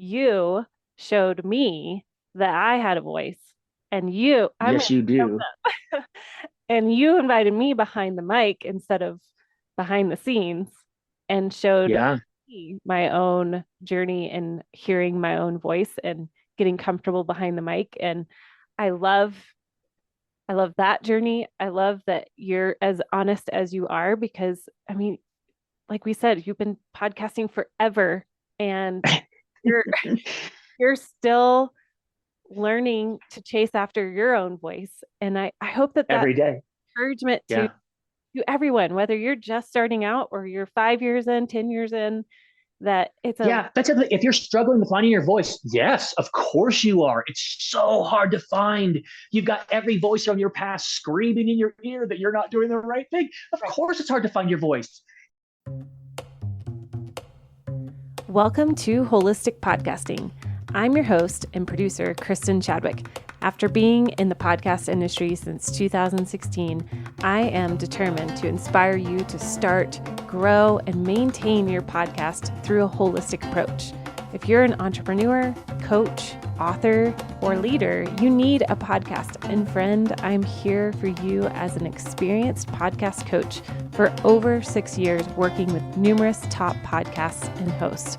you showed me that I had a voice, and I'm Yes, you do. gonna and you invited me behind the mic instead of behind the scenes and showed Yeah. me my own journey and hearing my own voice and getting comfortable behind the mic. And I love I love that journey. I love that you're as honest as you are because I mean, like we said, you've been podcasting forever and you're you're still learning to chase after your own voice. And I hope that that Every day. encouragement Yeah. to everyone, whether you're just starting out or you're 5 years in, 10 years in, that it's a Yeah. That's it. If you're struggling with finding your voice, yes, of course you are. It's so hard to find. You've got every voice from your past screaming in your ear that you're not doing the right thing. Of right. course it's hard to find your voice. Welcome to Holistic Podcasting. I'm your host and producer, Kristin Chadwick. After being in the podcast industry since 2016, I am determined to inspire you to start, grow, and maintain your podcast through a holistic approach. If you're an entrepreneur, coach, author, or leader, you need a podcast. And friend, I'm here for you as an experienced podcast coach for over 6 years, working with numerous top podcasts and hosts.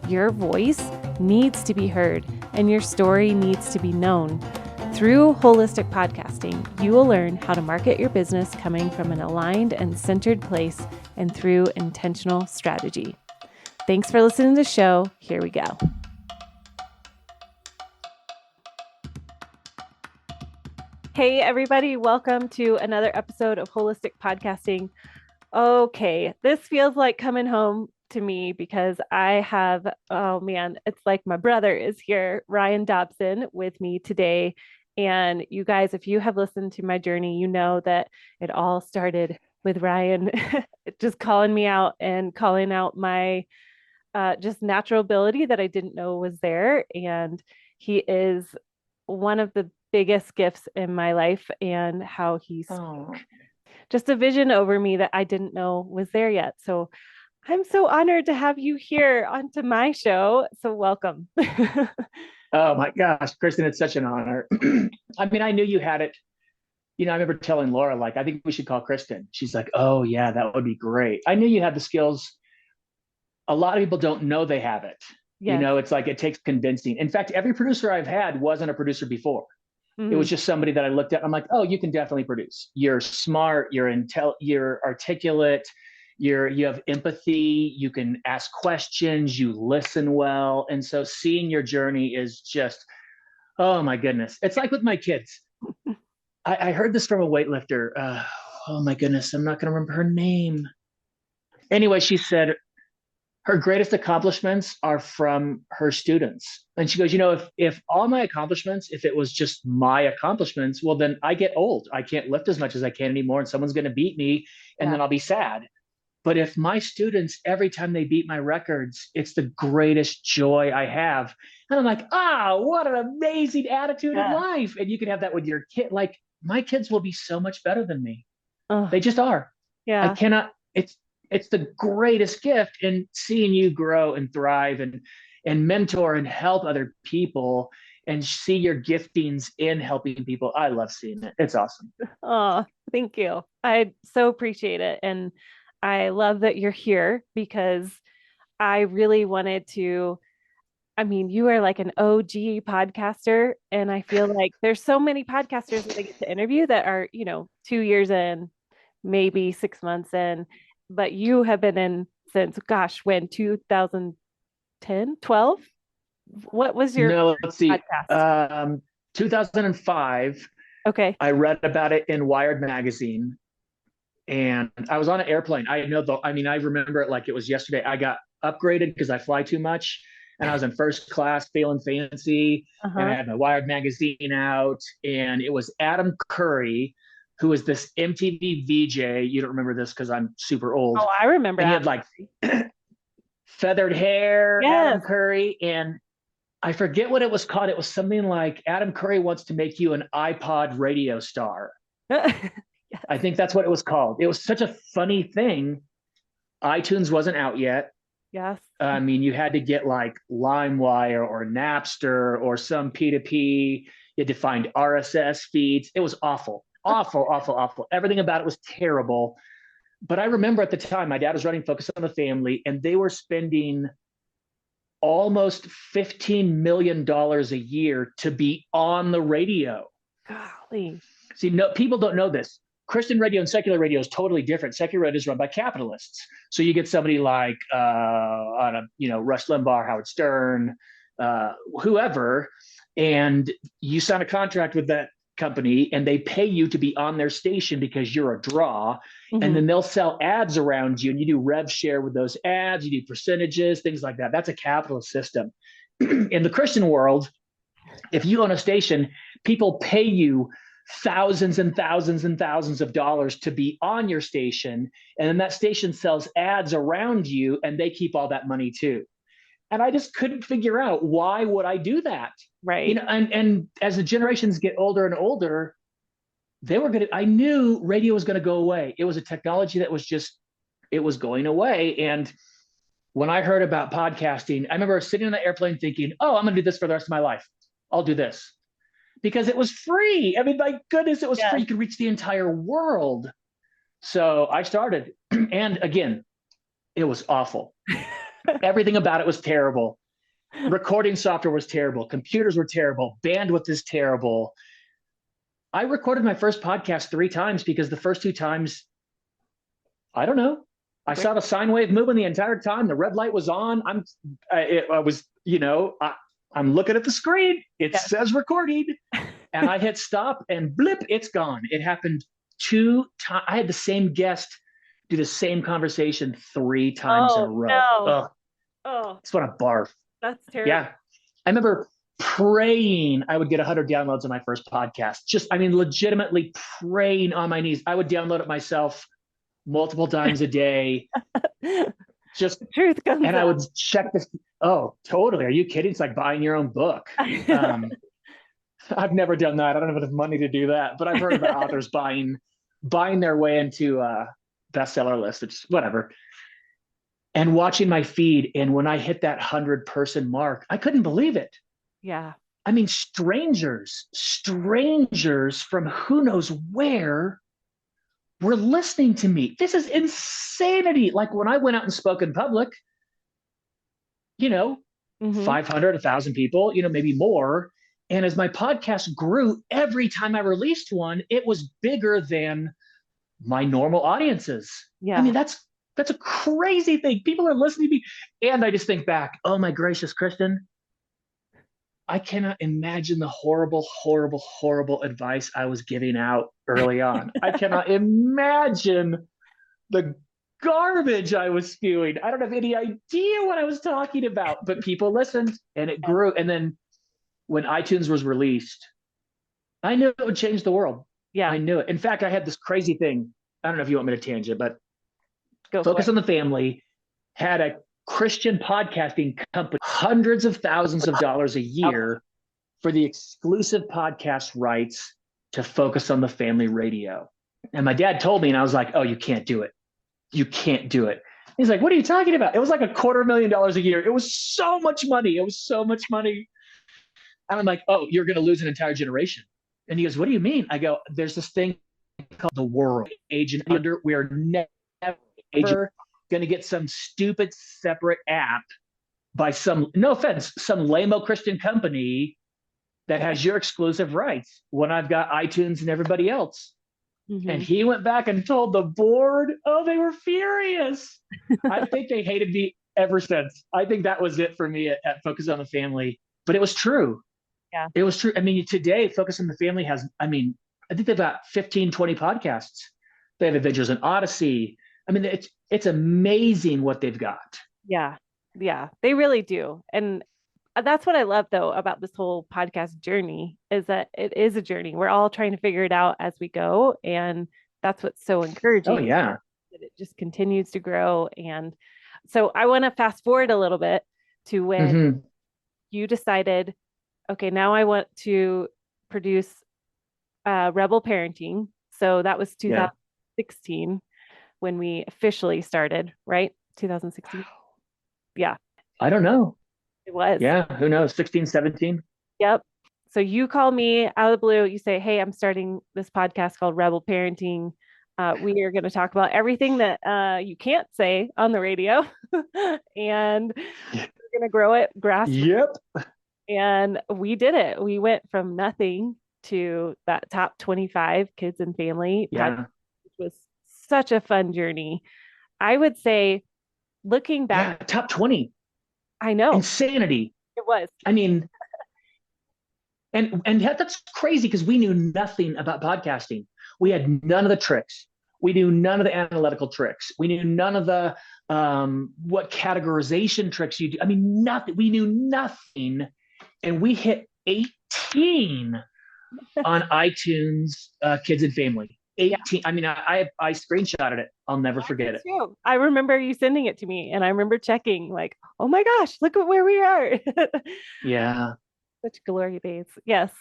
Your voice needs to be heard and your story needs to be known. Through holistic podcasting, you will learn how to market your business coming from an aligned and centered place and through intentional strategy. Thanks for listening to the show. Here we go. Hey, everybody. Welcome to another episode of Holistic Podcasting. Okay, this feels like coming home to me because I have, oh man, it's like my brother is here, Ryan Dobson, with me today. And you guys, if you have listened to my journey, you know that it all started with Ryan just calling me out and calling out my just natural ability that I didn't know was there. And he is one of the biggest gifts in my life and how he Oh, spoke just a vision over me that I didn't know was there yet. So I'm so honored to have you here onto my show. So welcome. oh my gosh, Kristen, it's such an honor. I mean, I knew you had it. I remember telling Laura, like, I think we should call Kristen. She's like, oh, yeah, that would be great. I knew you had the skills. A lot of people don't know they have it. Yes. It's like it takes convincing. In fact, every producer I've had wasn't a producer before. It Mm-hmm. was just somebody that I looked at. I'm like, oh, you can definitely produce. You're smart. You're articulate. You have empathy. You can ask questions. You listen well. And so seeing your journey is just, oh my goodness. It's like with my kids. I heard this from a weightlifter. Oh my goodness, I'm not going to remember her name. Anyway, she said her greatest accomplishments are from her students. And she goes, if all my accomplishments, if it was just my accomplishments, well, then I get old. I can't lift as much as I can anymore, and someone's going to beat me, and Yeah. then I'll be sad. But if my students, every time they beat my records, it's the greatest joy I have. And I'm like, what an amazing attitude in Yeah. life. And you can have that with your kid. Like, my kids will be so much better than me. Oh, They just are. I yeah. cannot, it's the greatest gift in seeing you grow and thrive and mentor and help other people and see your giftings in helping people. I love seeing it. It's awesome. Oh, thank you. I so appreciate it. And I love that you're here because I really wanted to. I mean, you are like an OG podcaster, and I feel like there's so many podcasters that I get to interview that are, 2 years in, maybe 6 months in, but you have been in since, gosh, when 2010, 12? What was your No, let's see. podcast? 2005, Okay. I read about it in Wired magazine, and I was on an airplane. I remember it like it was yesterday. I got upgraded because I fly too much, and I was in first class, feeling fancy, and I Uh-huh. had my Wired magazine out, and it was Adam Curry, who was this MTV VJ. You don't remember this because I'm super old, Oh, I remember and he Adam had like Curry. feathered hair, Adam Yes. Curry, and I forget what it was called. It was something like Adam Curry wants to make you an iPod radio star. Yes. I think that's what it was called. It was such a funny thing. iTunes wasn't out yet. Yes. I mean, you had to get like LimeWire or Napster or some P2P. You had to find RSS feeds. It was awful, awful, awful, awful. Everything about it was terrible. But I remember at the time, my dad was running Focus on the Family, and they were spending almost $15 million a year to be on the radio. Golly. See, no, people don't know this. Christian radio and secular radio is totally different. Secular radio is run by capitalists. So you get somebody like, Rush Limbaugh, Howard Stern, whoever, and you sign a contract with that company and they pay you to be on their station because you're a draw. Mm-hmm. And then they'll sell ads around you and you do rev share with those ads, you do percentages, things like that. That's a capitalist system. In the Christian world, if you own a station, people pay you thousands and thousands and thousands of dollars to be on your station. And then that station sells ads around you and they keep all that money too. And I just couldn't figure out, why would I do that? Right. And as the generations get older and older, I knew radio was going to go away. It was a technology that it was going away. And when I heard about podcasting, I remember sitting on the airplane thinking, oh, I'm going to do this for the rest of my life. I'll do this. Because it was free. I mean, my goodness, it was free. You could reach the entire world. So I started. And again, it was awful. Everything about it was terrible. Recording software was terrible. Computers were terrible. Bandwidth is terrible. I recorded my first podcast 3 times because the first 2 times, I don't know. I saw the sine wave moving the entire time. The red light was on. I'm looking at the screen. It says recording. And I hit stop and blip, it's gone. It happened 2 times. I had the same guest do the same conversation 3 times in a row. No. Oh, it's what a barf. That's terrible. Yeah. I remember praying I would get 100 downloads on my first podcast. Legitimately praying on my knees. I would download it myself multiple times a day. Just the truth comes and out. I would check this. Oh, totally. Are you kidding? It's like buying your own book. I've never done that. I don't have enough money to do that, but I've heard about authors buying their way into bestseller lists, which whatever. And watching my feed. And when I hit that 100-person mark, I couldn't believe it. Yeah. I mean, strangers from who knows where were listening to me. This is insanity. Like when I went out and spoke in public, 500, 1,000 people, maybe more. And as my podcast grew, every time I released one, it was bigger than my normal audiences. Yeah. I mean, that's a crazy thing. People are listening to me. And I just think back, oh my gracious, Kristin, I cannot imagine the horrible, horrible, horrible advice I was giving out early on. I cannot imagine the garbage I was spewing. I don't have any idea what I was talking about, but people listened and it grew. And then when iTunes was released, I knew it would change the world. Yeah. I knew it. In fact, I had this crazy thing. I don't know if you want me to tangent, but Focus on the Family had a Christian podcasting company, hundreds of thousands of dollars a year for the exclusive podcast rights to Focus on the Family radio. And my dad told me, and I was like, oh, you can't do it. You can't do it. He's like, what are you talking about? It was like $250,000 a year. It was so much money. And I'm like, oh, you're going to lose an entire generation. And he goes, what do you mean? I go, there's this thing called the world. Age and under, we are never going to get some stupid separate app by some, no offense, some lame-o Christian company that has your exclusive rights when I've got iTunes and everybody else. Mm-hmm. And he went back and told the board, oh, they were furious. I think they hated me ever since. I think that was it for me at Focus on the Family. But it was true. Yeah. It was true. I mean, today, Focus on the Family has, I think they've got 15, 20 podcasts. They have Adventures in Odyssey. I mean, it's amazing what they've got. Yeah. Yeah, they really do. And that's what I love, though, about this whole podcast journey, is that it is a journey. We're all trying to figure it out as we go. And that's what's so encouraging. Oh, yeah. That it just continues to grow. And so I want to fast forward a little bit to when you decided, okay, now I want to produce Rebel Parenting. So that was 2016 when we officially started, right? 2016. Yeah, I don't know. it was. Yeah, who knows? 16, 17. Yep. So you call me out of the blue. You say, "Hey, I'm starting this podcast called Rebel Parenting. We are going to talk about everything that you can't say on the radio, and we're going to grow it grassroots." Yep. And we did it. We went from nothing to that top 25 kids and family podcast, Yeah. which was such a fun journey. I would say, looking back, Yeah. Top 20. I know Insanity. it was. I mean, and that's crazy because we knew nothing about podcasting. We had none of the tricks. We knew none of the analytical tricks. We knew none of the what categorization tricks you do. I mean, nothing. We knew nothing, and we hit 18 on iTunes, Kids and Family. 18. Yeah. I mean, I screenshotted it. I'll never forget it. Too. I remember you sending it to me, and I remember checking, like, oh my gosh, look at where we are. Yeah. Such glory days. Yes.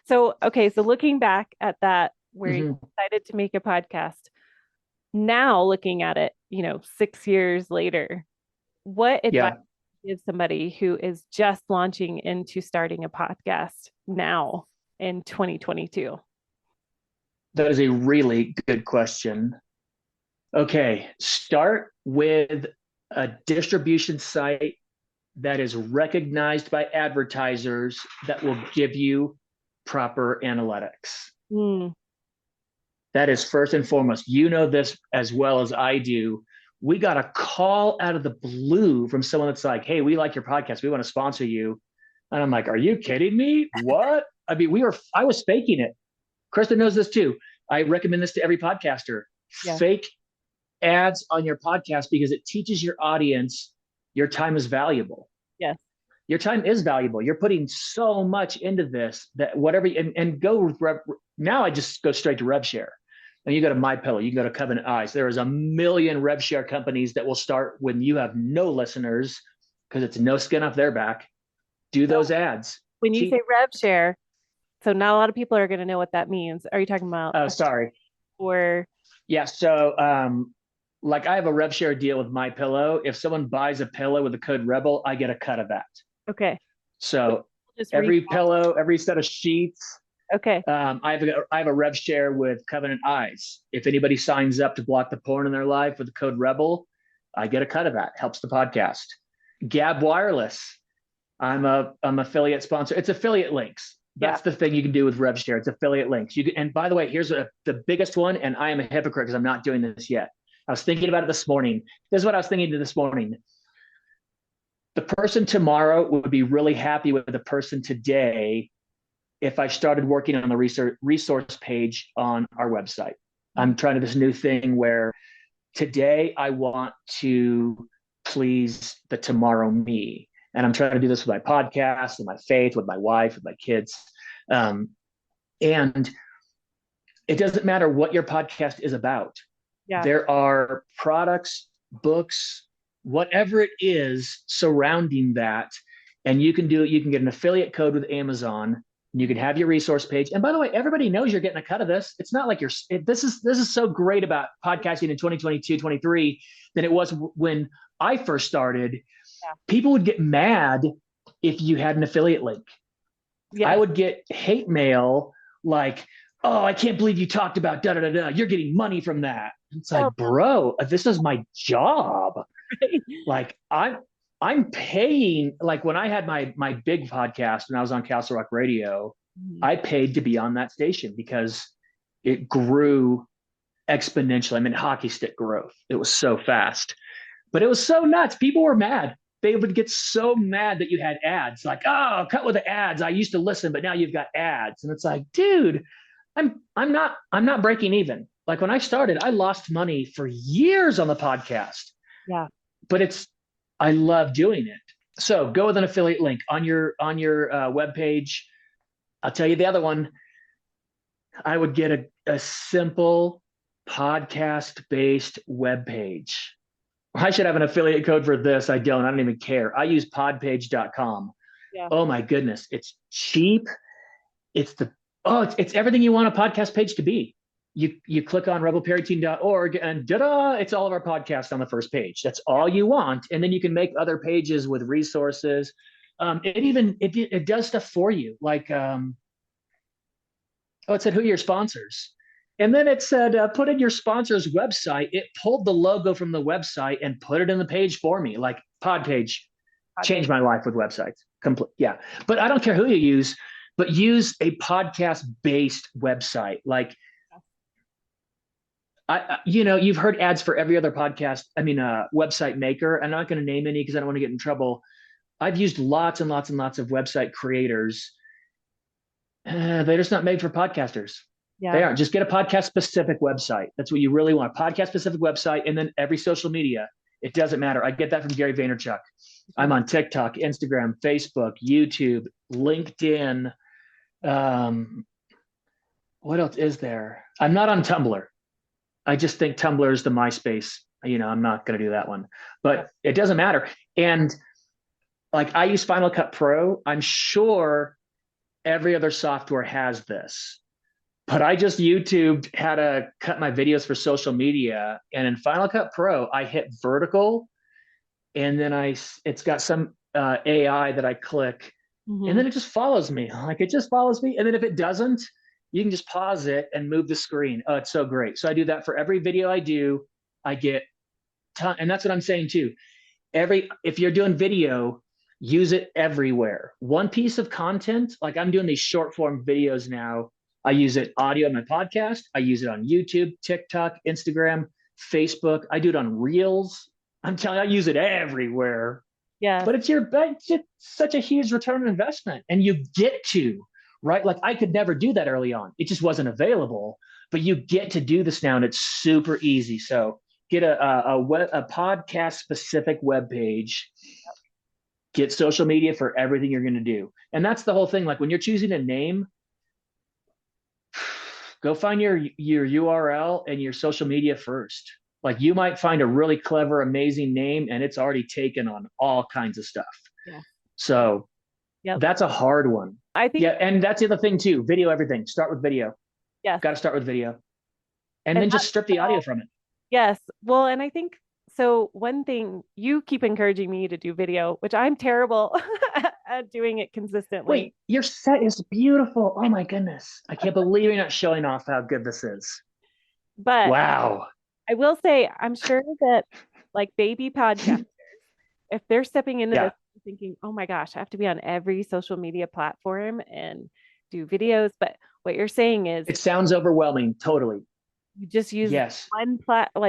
So, okay. So looking back at that, where you decided to make a podcast, now looking at it, 6 years later, what advice would you give somebody who is just launching into starting a podcast now in 2022? That is a really good question. Okay. Start with a distribution site that is recognized by advertisers that will give you proper analytics. That is first and foremost. You know this as well as I do. We got a call out of the blue from someone that's like, "Hey, we like your podcast. We want to sponsor you." And I'm like, "Are you kidding me? What?" I mean, I was faking it. Kristin knows this too. I recommend this to every podcaster. Yeah. Fake ads on your podcast because it teaches your audience your time is valuable. Yes. Your time is valuable. You're putting so much into this that whatever, and go now I just go straight to RevShare. And you go to MyPillow, you can go to Covenant Eyes. There is a million RevShare companies that will start when you have no listeners because it's no skin off their back. Do those ads. When you say RevShare, so not a lot of people are going to know what that means. Are you talking about? Oh, sorry. Or yeah, so like I have a RevShare deal with MyPillow. If someone buys a pillow with the code Rebel, I get a cut of that. Okay. So every pillow, every set of sheets. Okay. I have a RevShare with Covenant Eyes. If anybody signs up to block the porn in their life with the code Rebel, I get a cut of that. Helps the podcast. Gab Wireless. I'm affiliate sponsor. It's affiliate links. That's the thing you can do with RevShare. It's affiliate links. And by the way, here's the biggest one. And I am a hypocrite because I'm not doing this yet. I was thinking about it this morning. This is what I was thinking this morning. The person tomorrow would be really happy with the person today if I started working on the resource page on our website. I'm trying this new thing where today I want to please the tomorrow me. And I'm trying to do this with my podcast, with my faith, with my wife, with my kids. And it doesn't matter what your podcast is about. Yeah. There are products, books, whatever it is surrounding that. And you can do it. You can get an affiliate code with Amazon. And you can have your resource page. And by the way, everybody knows you're getting a cut of this. It's not like this is so great about podcasting in 2022, 23 than it was when I first started. Yeah. People would get mad if you had an affiliate link. Yeah. I would get hate mail like, "Oh, I can't believe you talked about da da da da. You're getting money from that." It's like, bro, this is my job. Like I'm paying. Like when I had my big podcast when I was on Castle Rock Radio, I paid to be on that station because it grew exponentially. I mean, hockey stick growth. It was so fast, but it was so nuts. People were mad. They would get so mad that you had ads. Like, "Oh, cut with the ads. I used to listen, but now you've got ads." And it's like, dude, I'm not breaking even. Like when I started, I lost money for years on the podcast. Yeah. But I love doing it. So go with an affiliate link on your webpage. I'll tell you the other one. I would get a simple podcast-based webpage. I should have an affiliate code for this. I don't even care. I use podpage.com. Yeah. Oh my goodness. It's cheap. It's everything you want a podcast page to be. you click on rebelparenting.org and da-da, it's all of our podcasts on the first page. That's all you want. And then you can make other pages with resources. It does stuff for you. Like, it said, who are your sponsors? And then it said, put in your sponsor's website. It pulled the logo from the website and put it in the page for me. Like pod page changed my life with websites. Yeah. But I don't care who you use, but use a podcast based website. Like, you've heard ads for every other podcast. Website maker. I'm not going to name any because I don't want to get in trouble. I've used lots and lots and lots of website creators. They're just not made for podcasters. Yeah. They aren't. Just get a podcast specific website. That's what you really want. A podcast specific website, and then every social media. It doesn't matter. I get that from Gary Vaynerchuk. I'm on TikTok, Instagram, Facebook, YouTube, LinkedIn. What else is there? I'm not on Tumblr. I just think Tumblr is the MySpace. I'm not going to do that one, but it doesn't matter. And like, I use Final Cut Pro. I'm sure every other software has this, but I just YouTubed how to cut my videos for social media. And in Final Cut Pro, I hit vertical, and then it's got some AI that I click, and then it just follows me. Like, it just follows me. And then if it doesn't, you can just pause it and move the screen. Oh, it's so great. So I do that for every video I do. I get and that's what I'm saying too. If you're doing video, use it everywhere. One piece of content, like I'm doing these short form videos now. I use it audio on my podcast. I use it on YouTube, TikTok, Instagram, Facebook. I do it on Reels. I'm telling you, I use it everywhere. Yeah. But it's such a huge return on investment, and you get to, right? Like, I could never do that early on. It just wasn't available, but you get to do this now, and it's super easy. So get a podcast specific web page. Get social media for everything you're going to do. And that's the whole thing. Like, when you're choosing a name, go find your URL and your social media first. Like, you might find a really clever, amazing name, and it's already taken on all kinds of stuff. Yeah. So that's a hard one. I think. Yeah. And that's the other thing too. Video, everything. Start with video. Yeah. Got to start with video. And then just strip the audio from it. Yes. Well, and I think, so one thing, you keep encouraging me to do video, which I'm terrible at doing it consistently. Wait, your set is beautiful. Oh my goodness. I can't believe you're not showing off how good this is. But wow. I will say, I'm sure that like baby podcasters, if they're stepping into this thinking, oh my gosh, I have to be on every social media platform and do videos. But what you're saying is, it sounds overwhelming. Totally. You just use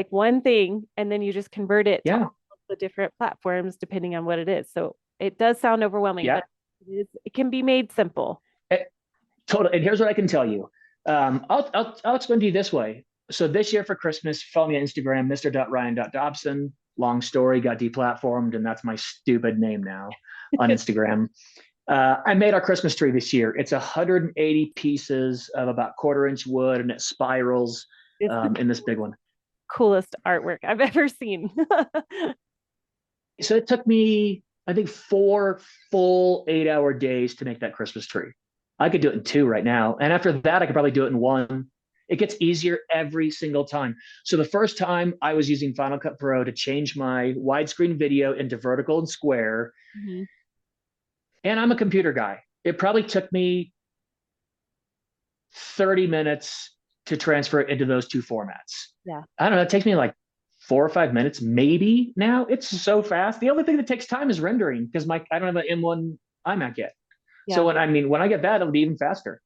one thing, and then you just convert it to all the different platforms depending on what it is. So it does sound overwhelming, but it can be made simple. Totally. And here's what I can tell you. I'll explain to you this way. So this year for Christmas, follow me on Instagram, mr.ryan.dobson. Long story, got deplatformed, and that's my stupid name now on Instagram. I made our Christmas tree this year. It's 180 pieces of about 1/4 inch wood, and it spirals in this big one. Coolest artwork I've ever seen. So it took me, I think, 4 full 8-hour days to make that Christmas tree. I could do it in 2 right now. And after that, I could probably do it in 1. It gets easier every single time. So the first time I was using Final Cut Pro to change my widescreen video into vertical and square. Mm-hmm. And I'm a computer guy. It probably took me 30 minutes to transfer it into those 2 formats. Yeah. I don't know. It takes me like 4 or 5 minutes, maybe now. It's so fast. The only thing that takes time is rendering, because I don't have an M1 iMac yet. Yeah. So when I get that, it'll be even faster.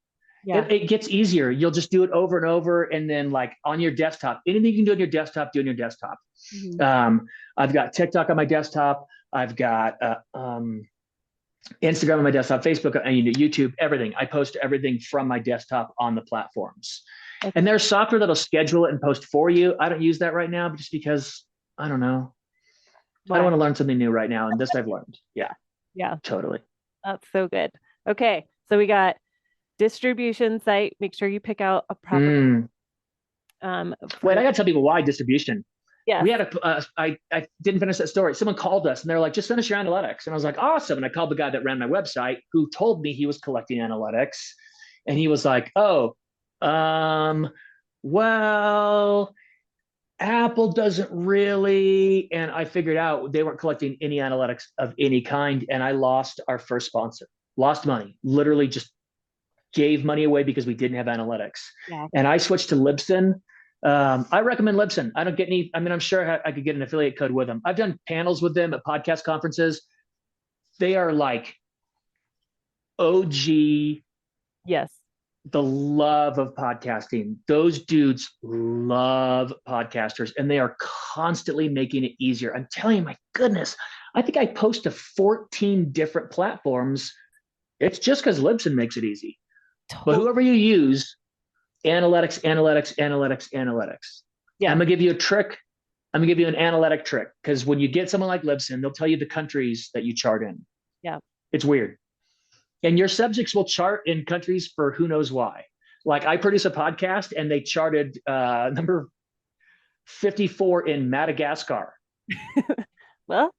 Yeah. It gets easier. You'll just do it over and over. And then like on your desktop, anything you can do on your desktop, do on your desktop. Mm-hmm. I've got TikTok on my desktop. I've got Instagram on my desktop, Facebook, and YouTube, everything. I post everything from my desktop on the platforms. Okay. And there's software that'll schedule it and post for you. I don't use that right now, just because, I don't know. Wow. I don't want to learn something new right now. And this I've learned. Yeah. Yeah. Totally. That's so good. Okay. So we got distribution site. Make sure you pick out a proper. Wait, I got to tell people why distribution. Yeah. We had I didn't finish that story. Someone called us and they're like, just send us your analytics. And I was like, awesome. And I called the guy that ran my website, who told me he was collecting analytics. And he was like, oh, well, Apple doesn't really. And I figured out they weren't collecting any analytics of any kind. And I lost our first sponsor, lost money, literally just gave money away because we didn't have analytics. Yeah. And I switched to Libsyn. I recommend Libsyn. I don't get any, I mean, I'm sure I could get an affiliate code with them. I've done panels with them at podcast conferences. They are like OG, Yes. the love of podcasting. Those dudes love podcasters and they are constantly making it easier. I'm telling you, my goodness, I think I post to 14 different platforms. It's just because Libsyn makes it easy. But whoever you use, analytics. Yeah. I'm gonna give you a trick. I'm gonna give you an analytic trick, because when you get someone like Libsyn, they'll tell you the countries that you chart in. Yeah. It's weird. And your subjects will chart in countries for who knows why. Like I produce a podcast and they charted number 54 in Madagascar. Well,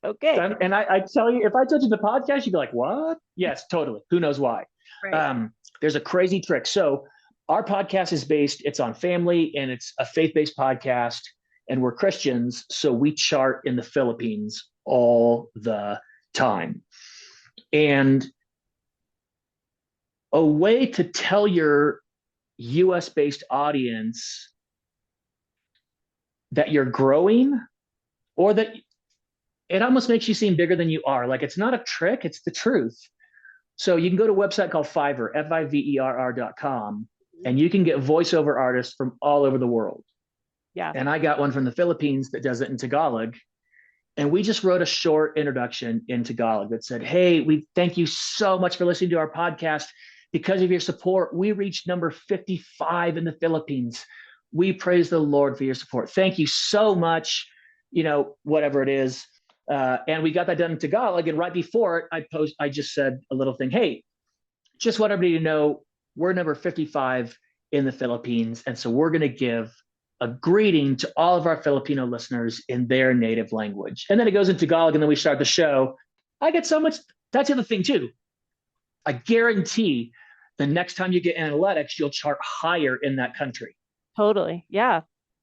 okay. And I tell you, if I told you the podcast, you'd be like, what? Yes, totally. Who knows why? Right. There's a crazy trick. So our podcast is it's on family and it's a faith-based podcast and we're Christians. So we chart in the Philippines all the time. And a way to tell your US-based audience that you're growing, or that it almost makes you seem bigger than you are. Like it's not a trick, it's the truth. So you can go to a website called Fiverr, Fiverr.com, and you can get voiceover artists from all over the world. Yeah. And I got one from the Philippines that does it in Tagalog. And we just wrote a short introduction in Tagalog that said, hey, we thank you so much for listening to our podcast. Because of your support, we reached number 55 in the Philippines. We praise the Lord for your support. Thank you so much, whatever it is. And we got that done in Tagalog. And right before it, I just said a little thing. Hey, just want everybody to know we're number 55 in the Philippines. And so we're going to give a greeting to all of our Filipino listeners in their native language. And then it goes in Tagalog and then we start the show. I get so much. That's the other thing too. I guarantee the next time you get analytics, you'll chart higher in that country. Totally. Yeah.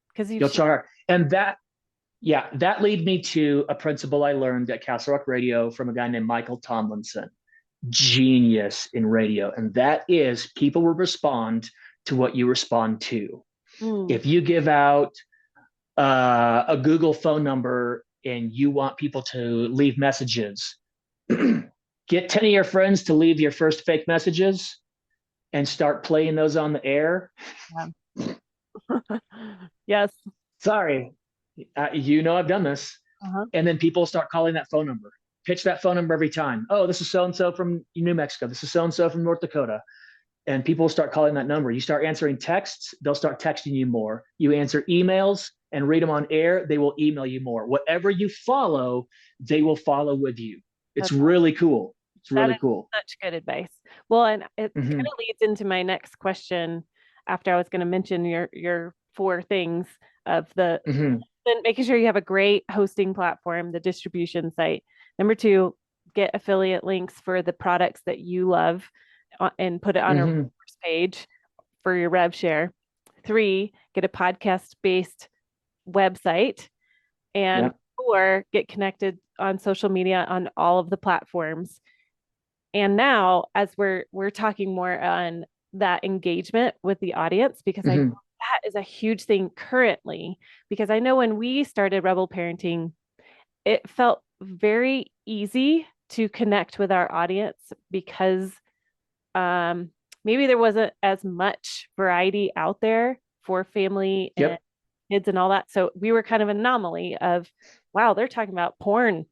Because you'll chart. And that lead me to a principle I learned at Castle Rock Radio from a guy named Michael Tomlinson, genius in radio. And that is people will respond to what you respond to. If you give out a Google phone number and you want people to leave messages, get 10 of your friends to leave your first fake messages and start playing those on the air. Yeah. Yes. Sorry. I've done this. Uh-huh. And then people start calling that phone number. Pitch that phone number every time. Oh, this is so-and-so from New Mexico. This is so-and-so from North Dakota. And people start calling that number. You start answering texts, they'll start texting you more. You answer emails and read them on air, they will email you more. Whatever you follow, they will follow with you. It's really cool. It's really cool. Such good advice. Well, and it kind of leads into my next question after I was going to mention your 4 things of the then making sure you have a great hosting platform, the distribution site. Number 2, get affiliate links for the products that you love and put it on a first page for your rev share. 3, get a podcast-based website. And 4, get connected on social media on all of the platforms. And now, as we're talking more on that engagement with the audience, because I know that is a huge thing currently, because I know when we started Rebel Parenting, it felt very easy to connect with our audience because maybe there wasn't as much variety out there for family and kids and all that. So we were kind of an anomaly of, wow, they're talking about porn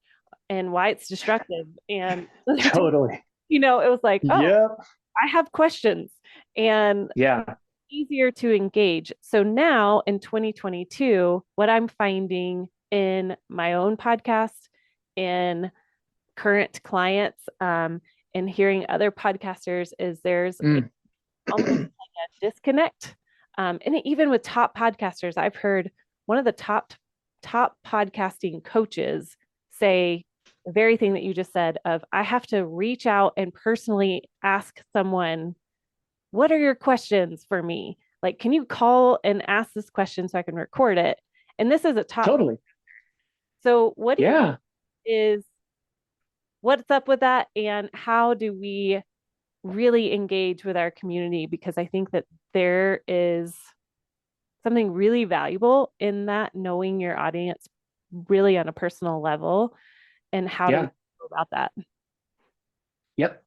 and why it's destructive. And totally, it was like, oh, I have questions, and easier to engage. So now in 2022, what I'm finding in my own podcast, in current clients, and hearing other podcasters is there's almost like a disconnect. And even with top podcasters, I've heard one of the top podcasting coaches say the very thing that you just said of, I have to reach out and personally ask someone, what are your questions for me? like, can you call and ask this question so I can record it? And this is a top. Totally. So what do you Yeah. is what's up with that, and how do we really engage with our community? Because I think that there is something really valuable in that, knowing your audience really on a personal level, and how do we Yeah. go about that? Yep.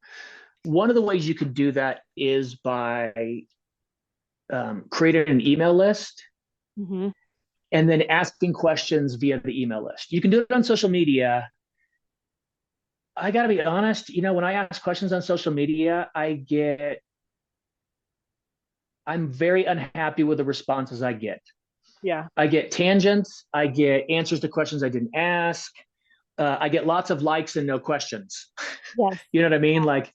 One of the ways you could do that is by creating an email list Mm-hmm. and then asking questions via the email list. You can do it on social media. I got to be honest, when I ask questions on social media, I'm very unhappy with the responses I get. Yeah. I get tangents. I get answers to questions I didn't ask. I get lots of likes and no questions. Yes. You know what I mean? Like,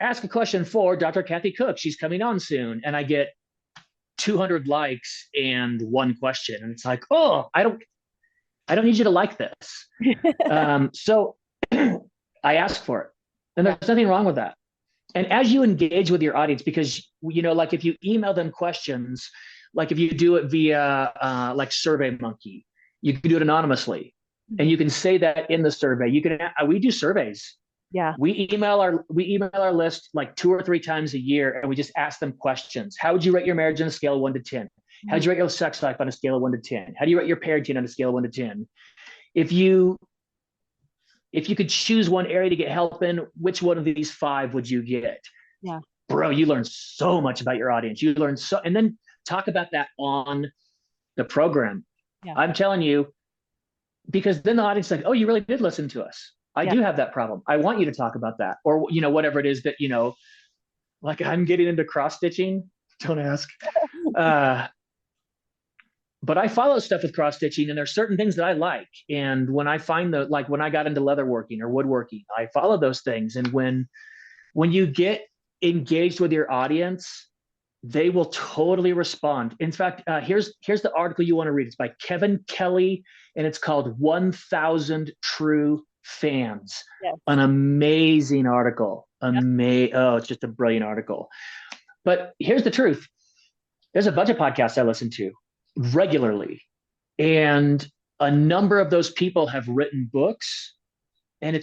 ask a question for Dr. Kathy Cook. She's coming on soon. And I get 200 likes and one question. And it's like, oh, I don't need you to like this. So I ask for it. And there's nothing wrong with that. And as you engage with your audience, because, like if you email them questions, like if you do it via like SurveyMonkey, you can do it anonymously. And you can say that in the survey. We do surveys. Yeah. We email our list like 2 or 3 times a year, and we just ask them questions. How would you rate your marriage on a scale of 1 to 10? How would you rate your sex life on a scale of 1 to 10? How do you rate your parenting on a scale of 1 to 10? If you could choose one area to get help in, which one of these 5 would you get? Yeah. Bro, you learn so much about your audience. And then talk about that on the program. Yeah. I'm telling you, because then the audience is like, oh, you really did listen to us. I do have that problem. I want you to talk about that. Or, whatever it is that, like I'm getting into cross stitching. Don't ask. But I follow stuff with cross stitching, and there's certain things that I like. And when I find like when I got into leatherworking or woodworking, I follow those things. And when you get engaged with your audience, they will totally respond. In fact, here's the article you want to read. It's by Kevin Kelly, and it's called 1,000 True Fans. Yes. An amazing article. Oh, it's just a brilliant article. But here's the truth. There's a bunch of podcasts I listen to regularly, and a number of those people have written books. And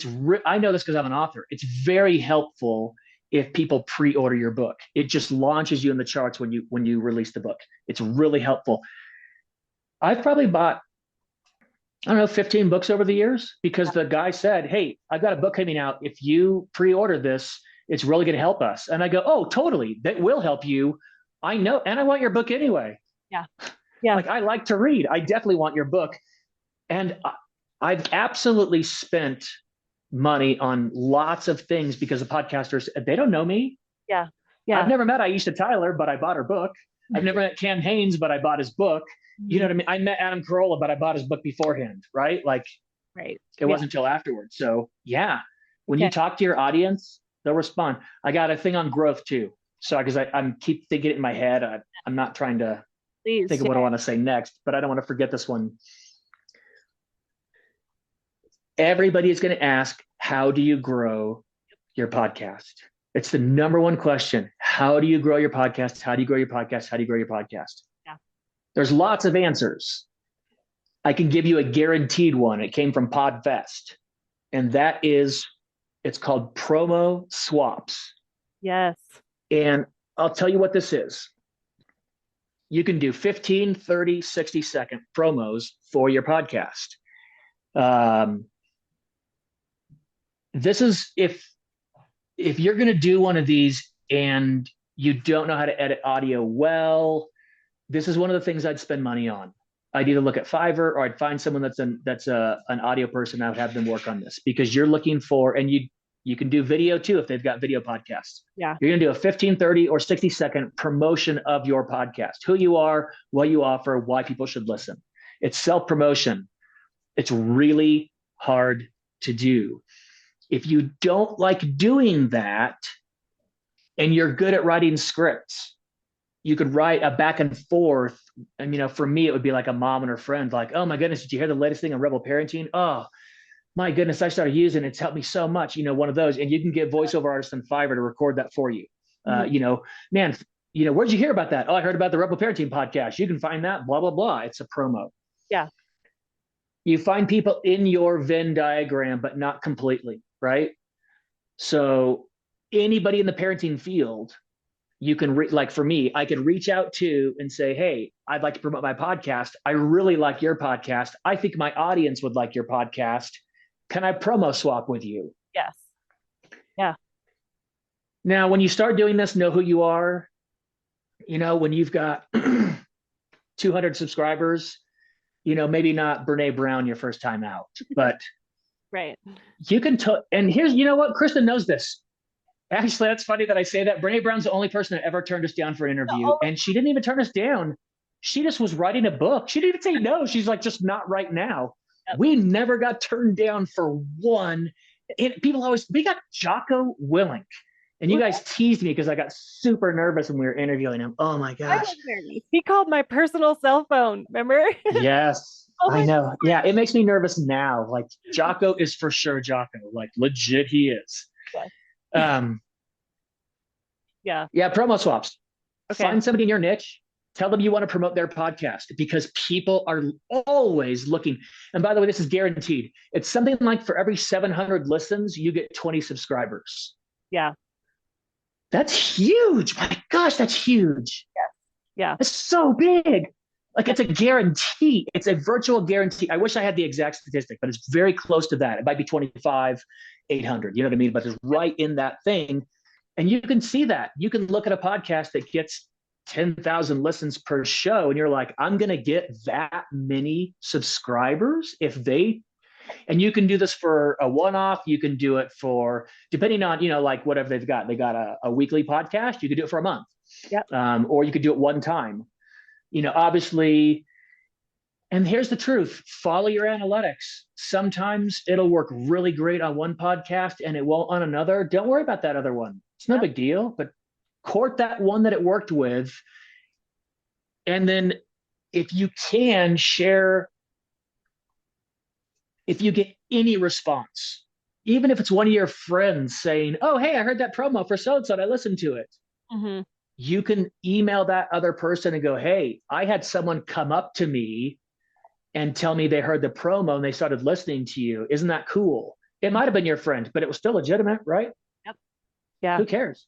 I know this because I'm an author. It's very helpful if people pre-order your book. It just launches you in the charts when you release the book. It's really helpful. I've probably bought, I don't know, 15 books over the years, because the guy said, hey, I've got a book coming out. If you pre-order this, it's really going to help us. And I go, oh, totally. That will help you. I know. And I want your book anyway. Yeah. Yeah. Like, I like to read. I definitely want your book. And I've absolutely spent money on lots of things because the podcasters, they don't know me. Yeah. Yeah. I've never met Aisha Tyler, but I bought her book. I've never met Cam Haynes, but I bought his book. You know what I mean? I met Adam Carolla, but I bought his book beforehand, right? Like, right. It wasn't until afterwards. So yeah, when you talk to your audience, they'll respond. I got a thing on growth too. So, because I'm keep thinking it in my head. I'm not trying to think of what I want to say next, but I don't want to forget this one. Everybody is going to ask, how do you grow your podcast? It's the number one question. How do you grow your podcast? How do you grow your podcast? How do you grow your podcast? Yeah. There's lots of answers. I can give you a guaranteed one. It came from Podfest. And that is, it's called promo swaps. Yes. And I'll tell you what this is. You can do 15, 30, 60-second promos for your podcast. This is if you're going to do one of these and you don't know how to edit audio well, this is one of the things I'd spend money on. I'd either look at Fiverr, or I'd find someone that's an audio person. I would have them work on this, because you're looking for, and you can do video too if they've got video podcasts. Yeah. You're going to do a 15, 30, or 60-second promotion of your podcast, who you are, what you offer, why people should listen. It's self-promotion. It's really hard to do. If you don't like doing that and you're good at writing scripts, you could write a back and forth. And, for me, it would be like a mom and her friend, like, oh my goodness, did you hear the latest thing on Rebel Parenting? Oh my goodness, I started using it. It's helped me so much, one of those. And you can get voiceover artists on Fiverr to record that for you. Man, where'd you hear about that? Oh, I heard about the Rebel Parenting podcast. You can find that, blah, blah, blah. It's a promo. Yeah. You find people in your Venn diagram, but not completely, right? So anybody in the parenting field, you can like for me, I can reach out to and say, hey, I'd like to promote my podcast. I really like your podcast. I think my audience would like your podcast. Can I promo swap with you? Yes. Yeah. Now, when you start doing this, know who you are. When you've got 200 subscribers, maybe not Brene Brown your first time out, but right. You can and here's, what? Kristin knows this. Actually, that's funny that I say that. Brene Brown's the only person that ever turned us down for an interview. And she didn't even turn us down. She just was writing a book. She didn't even say no. She's like, just not right now. Yep. We never got turned down for one. We got Jocko Willink. And you guys teased me because I got super nervous when we were interviewing him. Oh my gosh. He called my personal cell phone, remember? Yes. I know. God. Yeah, it makes me nervous now. Like Jocko is for sure Jocko. Like legit he is. Yeah. Yeah, promo swaps. Okay. Find somebody in your niche. Tell them you want to promote their podcast because people are always looking. And by the way, this is guaranteed. It's something like for every 700 listens, you get 20 subscribers. Yeah. That's huge. My gosh, that's huge. Yeah. It's so big. Like it's a guarantee. It's a virtual guarantee. I wish I had the exact statistic, but it's very close to that. It might be 25, 800. You know what I mean? But it's right in that thing. And you can see that. You can look at a podcast that gets 10,000 listens per show. And you're like, I'm going to get that many subscribers and you can do this for a one-off. You can do it for, depending on, like whatever they've got. They got a weekly podcast. You could do it for a month. Yep. Or you could do it one time. Obviously, and here's the truth, follow your analytics. Sometimes it'll work really great on one podcast and it won't on another. Don't worry about that other one. It's no big deal, but court that one that it worked with. And then if you can share, if you get any response, even if it's one of your friends saying, oh, hey, I heard that promo for so-and-so and I listened to it. Mm-hmm. You can email that other person and go, hey, I had someone come up to me and tell me they heard the promo and they started listening to you. Isn't that cool? It might have been your friend, but it was still legitimate, right? Yep. Yeah. Who cares?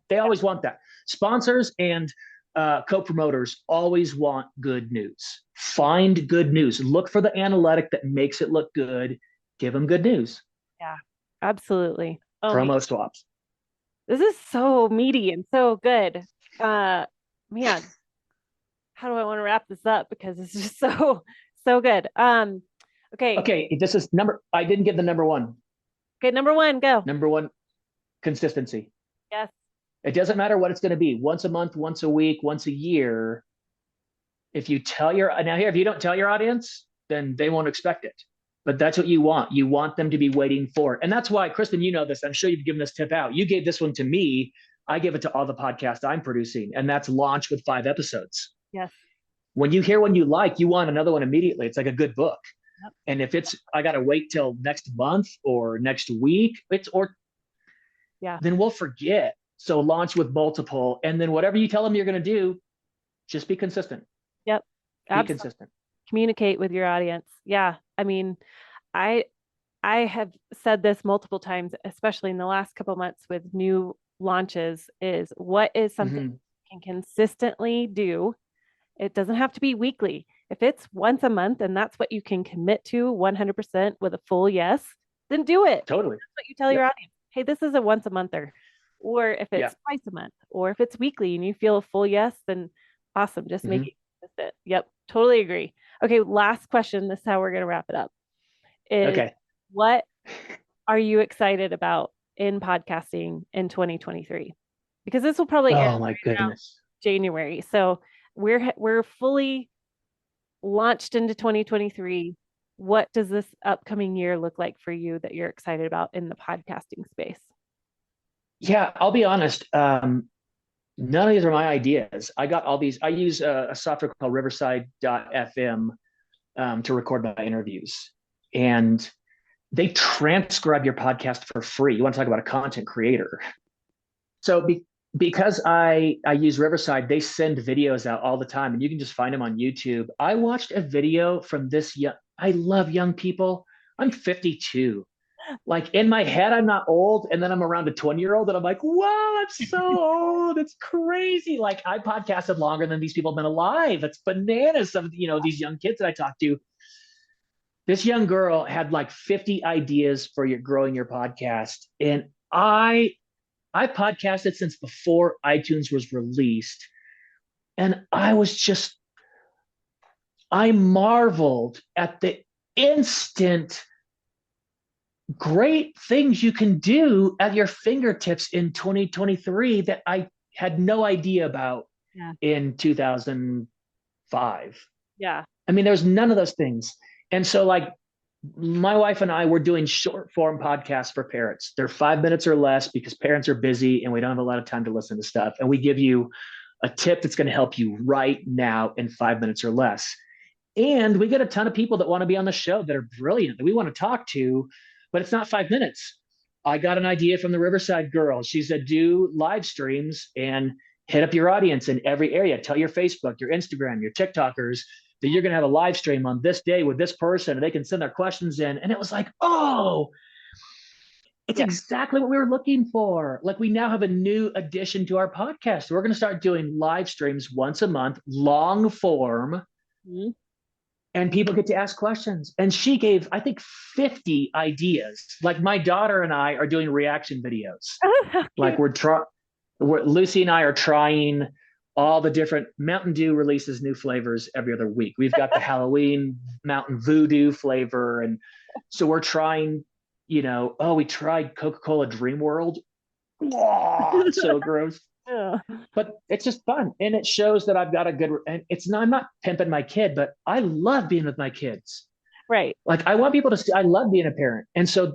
They always want that. Sponsors and co-promoters always want good news. Find good news. Look for the analytic that makes it look good. Give them good news. Yeah, absolutely. Promo swaps. This is so meaty and so good. Man, how do I want to wrap this up? Because it's just so good. Okay. This is I didn't get the number one. Okay. Number one, go. Number one, consistency. Yes. It doesn't matter what it's going to be. Once a month, once a week, once a year. If you don't tell your audience, then they won't expect it. But that's what you want. You want them to be waiting for it. And that's why, Kristin, you know this. I'm sure you've given this tip out. You gave this one to me. I give it to all the podcasts I'm producing. And that's Launch with 5 episodes. Yes. When you hear one you like, you want another one immediately. It's like a good book. Yep. And if I got to wait till next month or next week, then we'll forget. So launch with multiple. And then whatever you tell them you're going to do, just be consistent. Yep. Be consistent. Communicate with your audience. Yeah. I mean, I have said this multiple times, especially in the last couple of months with new launches, is what is something you can consistently do. It doesn't have to be weekly. If it's once a month and that's what you can commit to 100% with a full yes, then do it. Totally. That's what you tell your audience. Hey, this is a once a monther. Or if it's twice a month, or if it's weekly and you feel a full yes, then awesome. Just make it consistent. Yep. Totally agree. Okay. Last question. This is how we're going to wrap it up. What are you excited about in podcasting in 2023? Because this will probably air my goodness, January. So we're fully launched into 2023. What does this upcoming year look like for you that you're excited about in the podcasting space? Yeah, I'll be honest. None of these are my ideas. I got all these. I use a software called Riverside.fm to record my interviews. And they transcribe your podcast for free. You want to talk about a content creator. So because I use Riverside, they send videos out all the time and you can just find them on YouTube. I watched a video from this young, I love young people. I'm 52. Like in my head, I'm not old. And then I'm around a 20-year-old and I'm like, wow, that's so old. It's crazy. Like I podcasted longer than these people have been alive. It's bananas of, these young kids that I talk to. This young girl had like 50 ideas for growing your podcast. And I podcasted since before iTunes was released. And I marveled at the instant great things you can do at your fingertips in 2023 that I had no idea about in 2005. Yeah. I mean, there's none of those things. And so like my wife and I were doing short form podcasts for parents. They're 5 minutes or less because parents are busy and we don't have a lot of time to listen to stuff. And we give you a tip that's going to help you right now in 5 minutes or less. And we get a ton of people that want to be on the show that are brilliant, that we want to talk to, but it's not 5 minutes. I got an idea from the Riverside girl. She said, do live streams and hit up your audience in every area. Tell your Facebook, your Instagram, your TikTokers that you're going to have a live stream on this day with this person and they can send their questions in. And it was like, oh, it's exactly what we were looking for. Like we now have a new addition to our podcast. We're going to start doing live streams once a month, long form. Mm-hmm. And people get to ask questions. And she gave, I think, 50 ideas. Like my daughter and I are doing reaction videos. Like Lucy and I are trying all the different Mountain Dew releases new flavors every other week. We've got the Halloween Mountain Voodoo flavor. And so we're trying, we tried Coca-Cola Dream World. Oh, it's so gross. Yeah. But it's just fun. And it shows that I've got and I'm not pimping my kid, but I love being with my kids. Right. Like I want people to see, I love being a parent. And so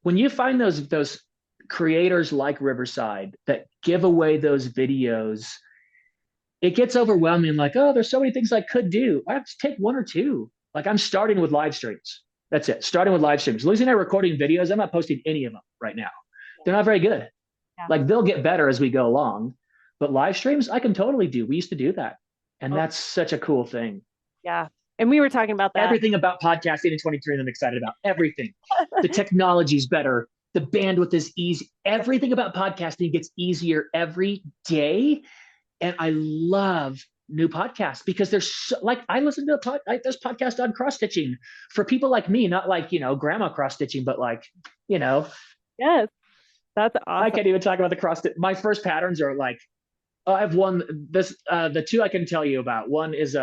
when you find those creators like Riverside that give away those videos, it gets overwhelming. Like, oh, there's so many things I could do. I have to take one or two. Like I'm starting with live streams. That's it. Starting with live streams. Lucy and I are recording videos. I'm not posting any of them right now. They're not very good. Yeah. Like they'll get better as we go along, but live streams I can totally do. We used to do that. And that's such a cool thing. Yeah. And we were talking about that. Everything about podcasting in 23 I'm excited about. Everything. The technology's better. The bandwidth is easy. Everything about podcasting gets easier every day. And I love new podcasts because there's I listen to there's podcasts on cross stitching for people like me, not like, grandma cross stitching, but like, Yes. That's awesome. I can't even talk about the cross stitch. My first patterns are like, I have one, the two I can tell you about. One is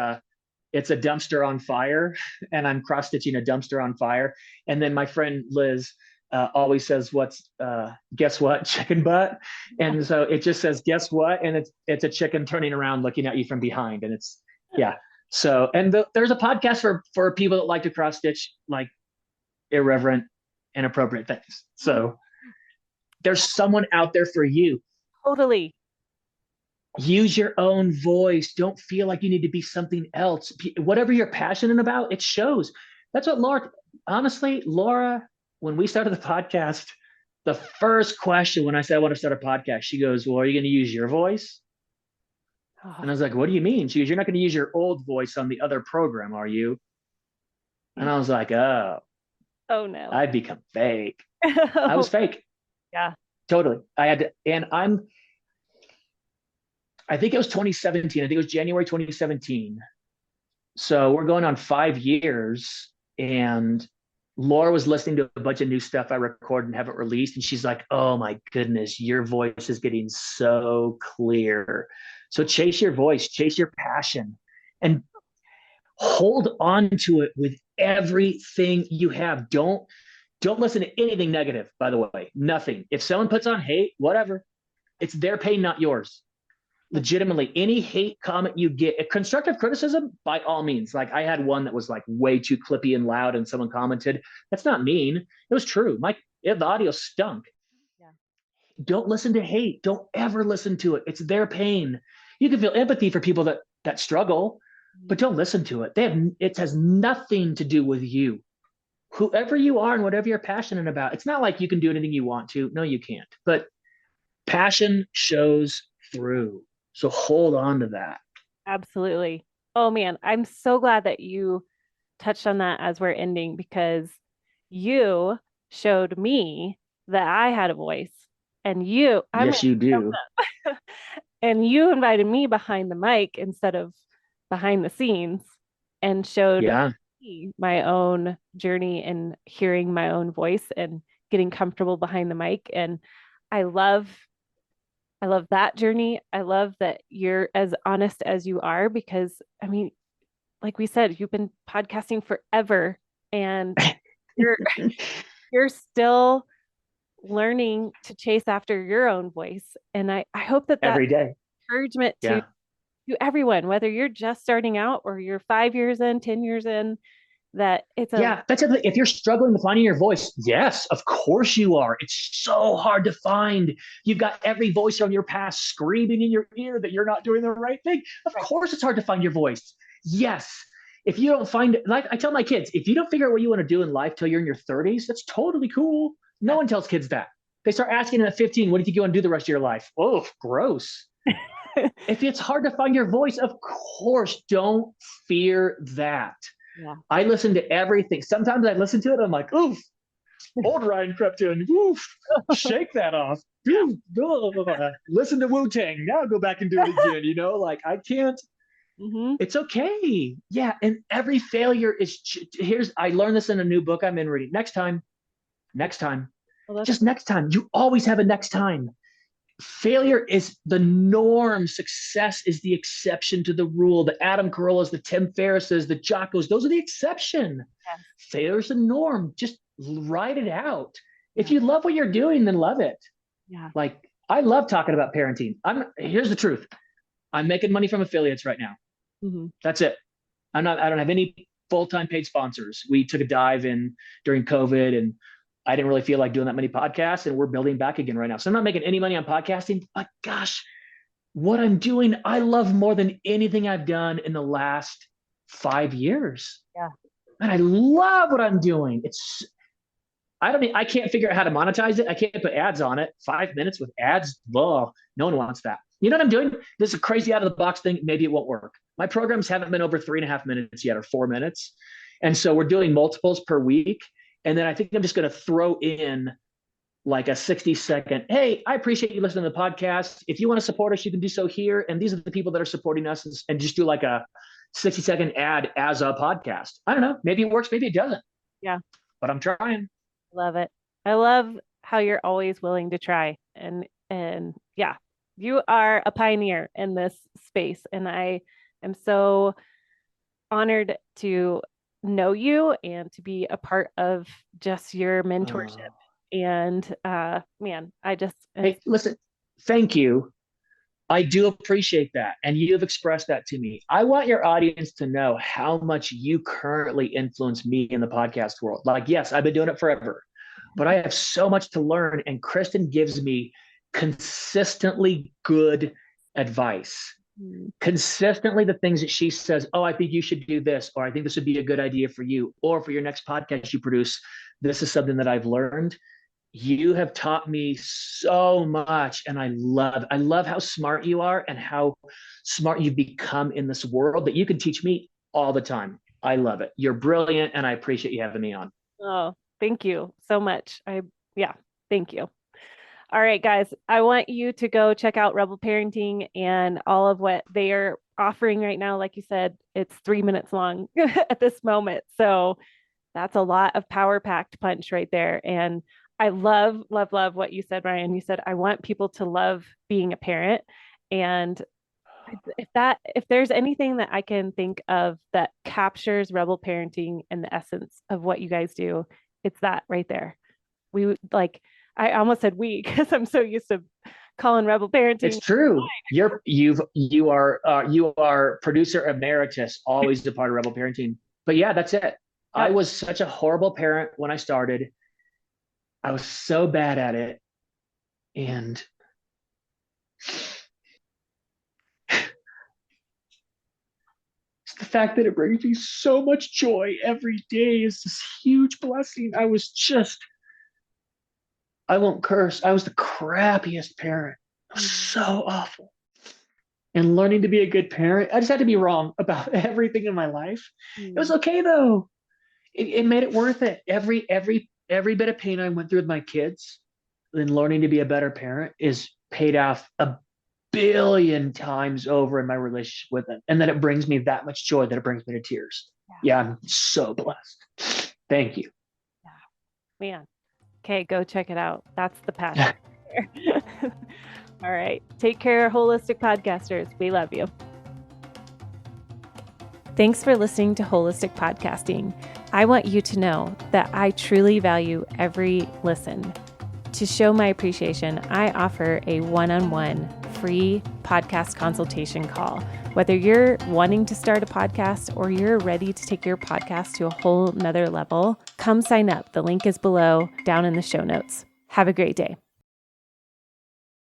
it's a dumpster on fire and I'm cross stitching a dumpster on fire. And then my friend Liz always says, guess what? Chicken butt. And so it just says, guess what? And it's a chicken turning around looking at you from behind. And it's, yeah. So, and there's a podcast for people that like to cross stitch like irreverent, inappropriate things. So there's someone out there for you. Totally. Use your own voice. Don't feel like you need to be something else. Whatever you're passionate about, it shows. That's what Laura, when we started the podcast, the first question when I said I want to start a podcast, she goes, well, are you going to use your voice? Oh. And I was like, what do you mean? She goes, you're not going to use your old voice on the other program, are you? And I was like, oh no. I'd become fake. I was fake. Yeah, totally. I had to, and I think it was 2017. I think it was January 2017. So we're going on 5 years, and Laura was listening to a bunch of new stuff I recorded and haven't released. And she's like, oh my goodness, your voice is getting so clear. So chase your voice, chase your passion, and hold on to it with everything you have. Don't listen to anything negative, by the way. Nothing. If someone puts on hate, whatever, it's their pain, not yours. Legitimately, any hate comment you get, constructive criticism, by all means. Like I had one that was like way too clippy and loud, and someone commented, that's not mean. It was true. The audio stunk. Yeah. Don't listen to hate. Don't ever listen to it. It's their pain. You can feel empathy for people that struggle, but don't listen to it. It has nothing to do with you. Whoever you are and whatever you're passionate about, it's not like you can do anything you want to. No, you can't. But Passion shows through. So hold on to that. Absolutely. Oh man, I'm so glad that you touched on that as we're ending because you showed me that I had a voice and I'm Yes, you do. and you invited me behind the mic instead of behind the scenes and showed Yeah. me my own journey and hearing my own voice and getting comfortable behind the mic. And I love I love that journey. I love that you're as honest as you are because I mean, like we said, you've been podcasting forever and you're you're still learning to chase after your own voice. And I hope that that's Every day. encouragement Yeah. to everyone, whether you're just starting out or you're 5 years in, 10 years in, that it's a Yeah, that's it. If you're struggling with finding your voice, yes, of course you are. It's so hard to find. You've got every voice from your past screaming in your ear that you're not doing the right thing. Of right. course, it's hard to find your voice. Yes. If you don't find it, like I tell my kids, if you don't figure out what you want to do in life till you're in your 30s, that's totally cool. No Yeah. one tells kids that. They start asking them at 15, what do you think you want to do the rest of your life? Oh, gross. If it's hard to find your voice, of course, don't fear that. Yeah. I listen to everything. Sometimes I listen to it, I'm like, oof, old Ryan crept in. Oof, shake that off. Oof, listen to Wu Tang. Now go back and do it again. Like I can't. Hmm. It's okay. Yeah, and every failure is. I learned this in a new book I'm in reading. Next time, Well, that's just next time. You always have a next time. Failure is the norm. Success is the exception to the rule. The Adam Carollas, the Tim Ferrisses, the Jockos, those are the exception. yes. Failure's the norm. Just write it out. If Yeah. you love what you're doing, then love it. Yeah. Like I love talking about parenting. Here's the truth. I'm making money from affiliates right now. Hmm. That's it. I don't have any full-time paid sponsors. We took a dive in during COVID and I didn't really feel like doing that many podcasts and we're building back again right now. So I'm not making any money on podcasting, but gosh, what I'm doing, I love more than anything I've done in the last 5 years. Yeah. And I love what I'm doing. I can't figure out how to monetize it. I can't put ads on it. 5 minutes with ads. Ugh, no one wants that. You know what I'm doing? This is a crazy out of the box thing. Maybe it won't work. My programs haven't been over 3.5 minutes yet or 4 minutes. And so we're doing multiples per week. And then I think I'm just going to throw in like a 60-second, hey, I appreciate you listening to the podcast. If you want to support us, you can do so here. And these are the people that are supporting us and just do like a 60-second ad as a podcast. I don't know. Maybe it works. Maybe it doesn't. Yeah. But I'm trying. Love it. I love how you're always willing to try and yeah, you are a pioneer in this space and I am so honored to know you and to be a part of just your mentorship. And man, I just Hey, listen, thank you. I do appreciate that. And you have expressed that to me. I want your audience to know how much you currently influence me in the podcast world. Like, yes, I've been doing it forever, but I have so much to learn. And Kristin gives me consistently good advice. Consistently, the things that she says, oh, I think you should do this, or I think this would be a good idea for you, or for your next podcast you produce, this is something that I've learned. You have taught me so much and I love how smart you are and how smart you've become in this world that you can teach me all the time. I love it. You're brilliant and I appreciate you having me on. oh, thank you so much. Yeah, thank you. All right, guys, I want you to go check out Rebel Parenting and all of what they are offering right now. Like you said, it's 3 minutes long at this moment. So that's a lot of power packed punch right there. And I love, love, love what you said, Ryan. You said, I want people to love being a parent. And if there's anything that I can think of that captures rebel parenting and the essence of what you guys do, it's that right there. We like, I almost said we because I'm so used to calling rebel It's parenting. true. You are producer emeritus, always a part of Rebel Parenting. But yeah, that's it. I Yep. was such a horrible parent when I started. I was so bad at it. And it's the fact that it brings me so much joy every day is this huge blessing. I was just I won't curse. I was the crappiest parent. I was so awful. And learning to be a good parent, I just had to be wrong about everything in my life. It was okay though. It made it worth it. Every bit of pain I went through with my kids and learning to be a better parent is paid off a billion times over in my relationship with them. And then it brings me that much joy that it brings me to tears. Yeah, I'm so blessed. Thank you. Yeah. Man. Okay, go check it out. That's the passion. All right. Take care, holistic podcasters. We love you. Thanks for listening to Holistic Podcasting. I want you to know that I truly value every listen. To show my appreciation, I offer a one-on-one free podcast consultation call. Whether you're wanting to start a podcast or you're ready to take your podcast to a whole nother level, come sign up. The link is below down in the show notes. Have a great day.